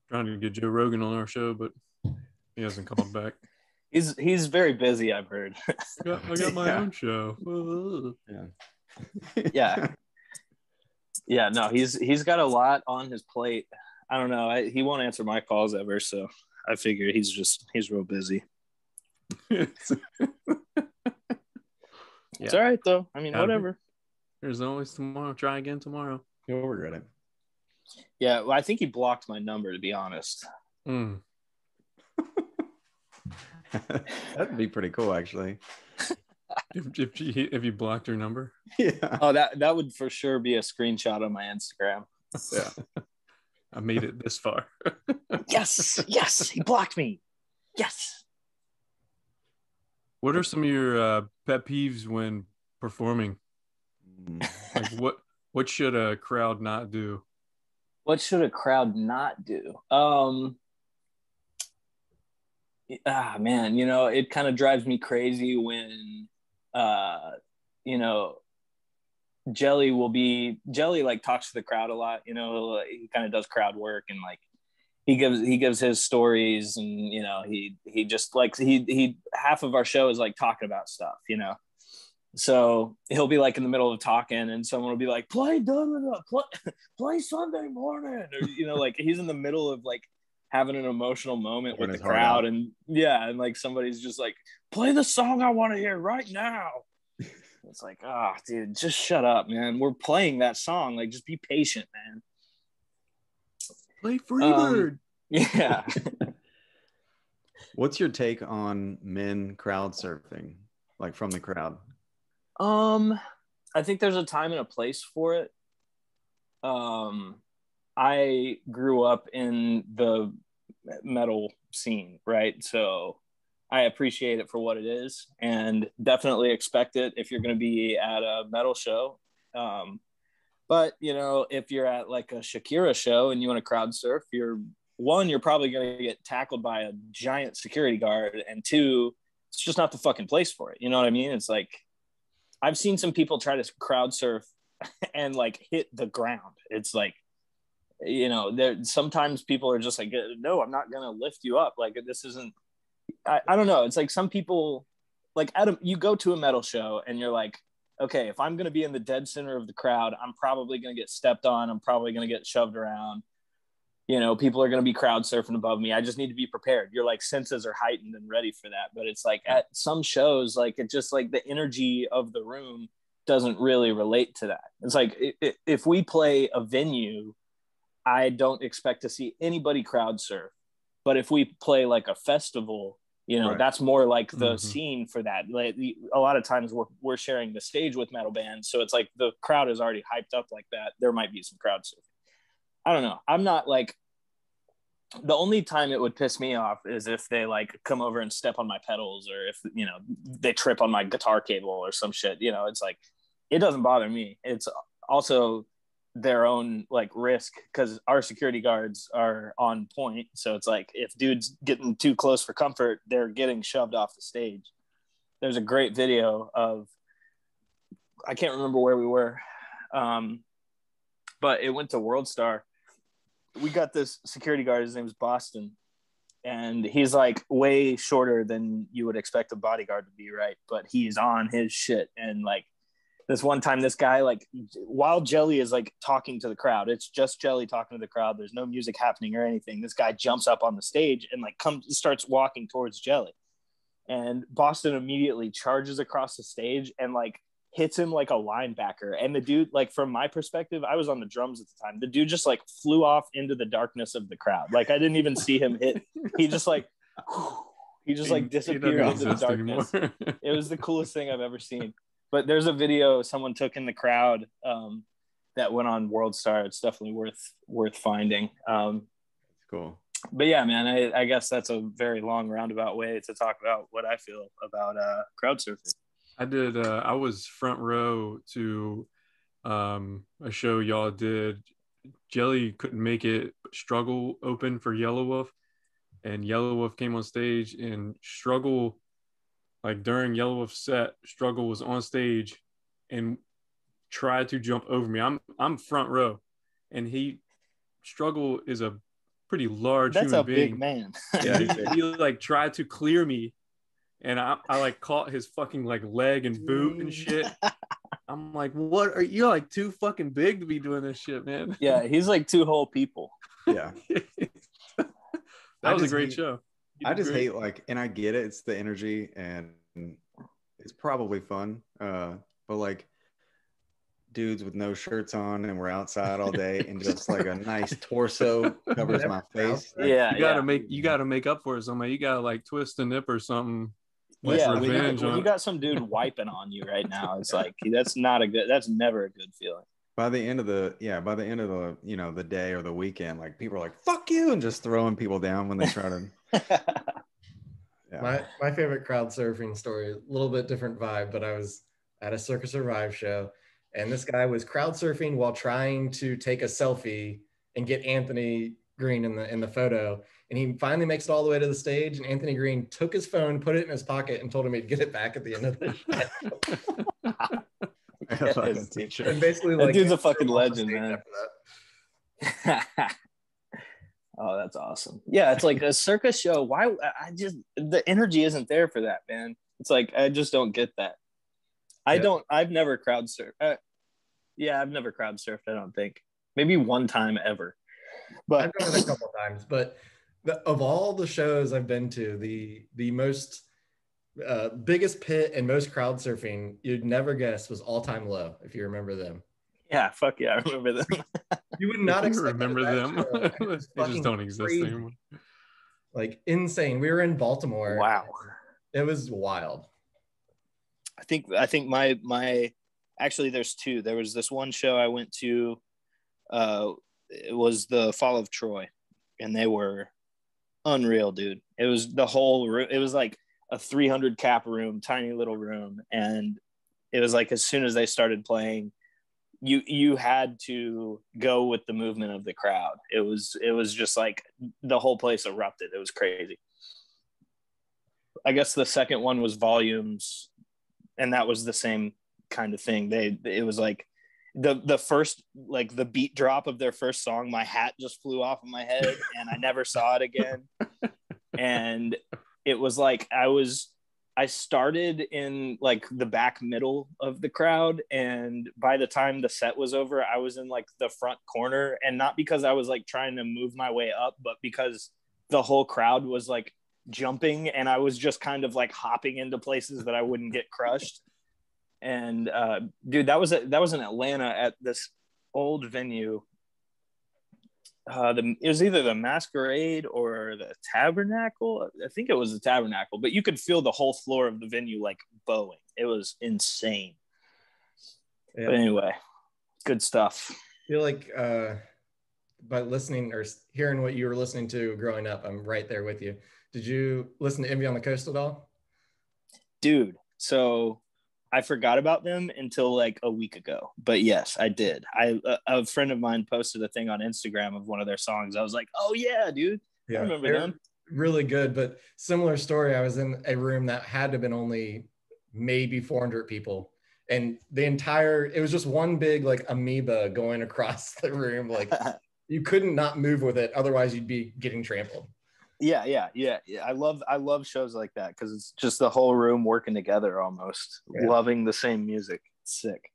Trying to get Joe Rogan on our show, but he hasn't called back. He's very busy, I've heard. I got my own show. Yeah. Yeah, no, he's got a lot on his plate. I don't know. He won't answer my calls ever, so I figure he's real busy. It's all right though. I mean, whatever. There's always tomorrow. Try again tomorrow. You'll regret it. Yeah, well, I think he blocked my number, to be honest. That'd be pretty cool, actually. If you blocked your number. Yeah. Oh, that would for sure be a screenshot on my Instagram. Yeah. I made it this far. Yes, he blocked me. Yes. What are some of your pet peeves when performing? Like what should a crowd not do? What should a crowd not do? Man, it kind of drives me crazy when Jelly like talks to the crowd a lot. He kind of does crowd work, and like he gives his stories, and he just like he half of our show is like talking about stuff, so he'll be like in the middle of talking, and someone will be like, play Sunday morning, or like he's in the middle of like having an emotional moment with the crowd, and like somebody's just like, play the song I want to hear right now. It's like, dude, just shut up, man. We're playing that song. Like, just be patient, man. Play Freebird. Yeah. What's your take on men crowd surfing, like from the crowd? I think there's a time and a place for it. I grew up in the metal scene, right? So I appreciate it for what it is, and definitely expect it if you're going to be at a metal show. But if you're at like a Shakira show and you want to crowd surf, you're probably going to get tackled by a giant security guard, and two, it's just not the fucking place for it. You know what I mean? It's like, I've seen some people try to crowd surf and like hit the ground. It's like, there sometimes people are just like, no, I'm not going to lift you up. Like, this isn't, I don't know. It's like some people, like Adam, you go to a metal show and you're like, okay, if I'm going to be in the dead center of the crowd, I'm probably going to get stepped on. I'm probably going to get shoved around. People are going to be crowd surfing above me. I just need to be prepared. Your like senses are heightened and ready for that. But it's like at some shows, like it just like the energy of the room doesn't really relate to that. It's like if we play a venue, I don't expect to see anybody crowd surf. But if we play like a festival, right, that's more like the scene for that. Like a lot of times we're sharing the stage with metal bands, so it's like the crowd is already hyped up like that. There might be some crowd surfing. I don't know. I'm not like, the only time it would piss me off is if they like come over and step on my pedals, or if they trip on my guitar cable or some shit. It's like, it doesn't bother me. It's also their own like risk, because our security guards are on point. So it's like, if dude's getting too close for comfort, they're getting shoved off the stage. There's a great video of, I can't remember where we were, but it went to World Star. We got this security guard, his name is Boston, and he's like way shorter than you would expect a bodyguard to be, right? But he's on his shit. And like this one time, this guy, like while Jelly is like talking to the crowd, it's just Jelly talking to the crowd, there's no music happening or anything, this guy jumps up on the stage and like starts walking towards Jelly, and Boston immediately charges across the stage and like hits him like a linebacker. And the dude, like from my perspective, I was on the drums at the time, the dude just like flew off into the darkness of the crowd. Like I didn't even see him hit. He just like disappeared into the darkness. It was the coolest thing I've ever seen. But there's a video someone took in the crowd that went on World Star. It's definitely worth finding. Cool. But yeah, man, I guess that's a very long roundabout way to talk about what I feel about crowd surfing. I was front row to a show y'all did. Jelly couldn't make it, but Struggle opened for Yellow Wolf, and Yellow Wolf came on stage, and Struggle, like during Yellow Wolf's set, Struggle was on stage and tried to jump over me. I'm front row, and Struggle is a pretty large That's human a being. big man. Yeah, he like tried to clear me, and I like caught his fucking like leg and boot and shit. I'm like, what are you like too fucking big to be doing this shit, man? Yeah, he's like two whole people. Yeah. That was a great show. I just hate like, and I get it, it's the energy and it's probably fun. But like dudes with no shirts on and we're outside all day and just like a nice torso covers my face. Yeah, you gotta make up for it somehow. You gotta like twist a nip or something. Like yeah, revenge when on you got some dude wiping on you right now, it's like that's never a good feeling. By the end of the you know, the day or the weekend, like people are like fuck you and just throwing people down when they try to My favorite crowd surfing story, a little bit different vibe, but I was at a Circus Survive show and this guy was crowd surfing while trying to take a selfie and get Anthony Green in the photo. And he finally makes it all the way to the stage and Anthony Green took his phone, put it in his pocket and told him he'd get it back at the end of the show. And basically that like dude's a fucking legend, man. Oh, that's awesome. Yeah, it's like a circus show. Why the energy isn't there for that, man. It's like I just don't get that. I've never crowd surfed. I've never crowd surfed, I don't think. Maybe one time ever. But I've done it a couple times, but of all the shows I've been to, the most biggest pit and most crowd surfing you'd never guess was All Time Low, if you remember them. Yeah, fuck yeah, I remember them. You would not remember them. They just don't exist crazy. anymore. Like insane. We were in Baltimore. Wow. It was wild. I think my actually there's two. There was this one show I went to, it was the Fall of Troy, and they were unreal, dude. It was the whole room. It was like a 300 cap room, tiny little room, and it was like as soon as they started playing, you had to go with the movement of the crowd. It was just like the whole place erupted. It was crazy. I guess the second one was Volumes, and that was the same kind of thing. It was like the first, like the beat drop of their first song, my hat just flew off of my head and I never saw it again. And it was like I started in like the back middle of the crowd, and by the time the set was over, I was in like the front corner, and not because I was like trying to move my way up, but because the whole crowd was like jumping and I was just kind of like hopping into places that I wouldn't get crushed. And dude, that was in Atlanta at this old venue. It was either the Masquerade or the Tabernacle. I think it was the Tabernacle, but you could feel the whole floor of the venue like bowing. It was insane. Yeah. But anyway, good stuff. I feel like by listening or hearing what you were listening to growing up, I'm right there with you. Did you listen to Envy on the Coast at all? Dude, so I forgot about them until like a week ago, but yes, I did. A friend of mine posted a thing on Instagram of one of their songs. I was like, oh yeah, dude. Yeah, I remember them. Really good, but similar story. I was in a room that had to have been only maybe 400 people. And it was just one big like amoeba going across the room. Like you couldn't not move with it. Otherwise you'd be getting trampled. Yeah. I love shows like that because it's just the whole room working together almost, loving the same music. It's sick.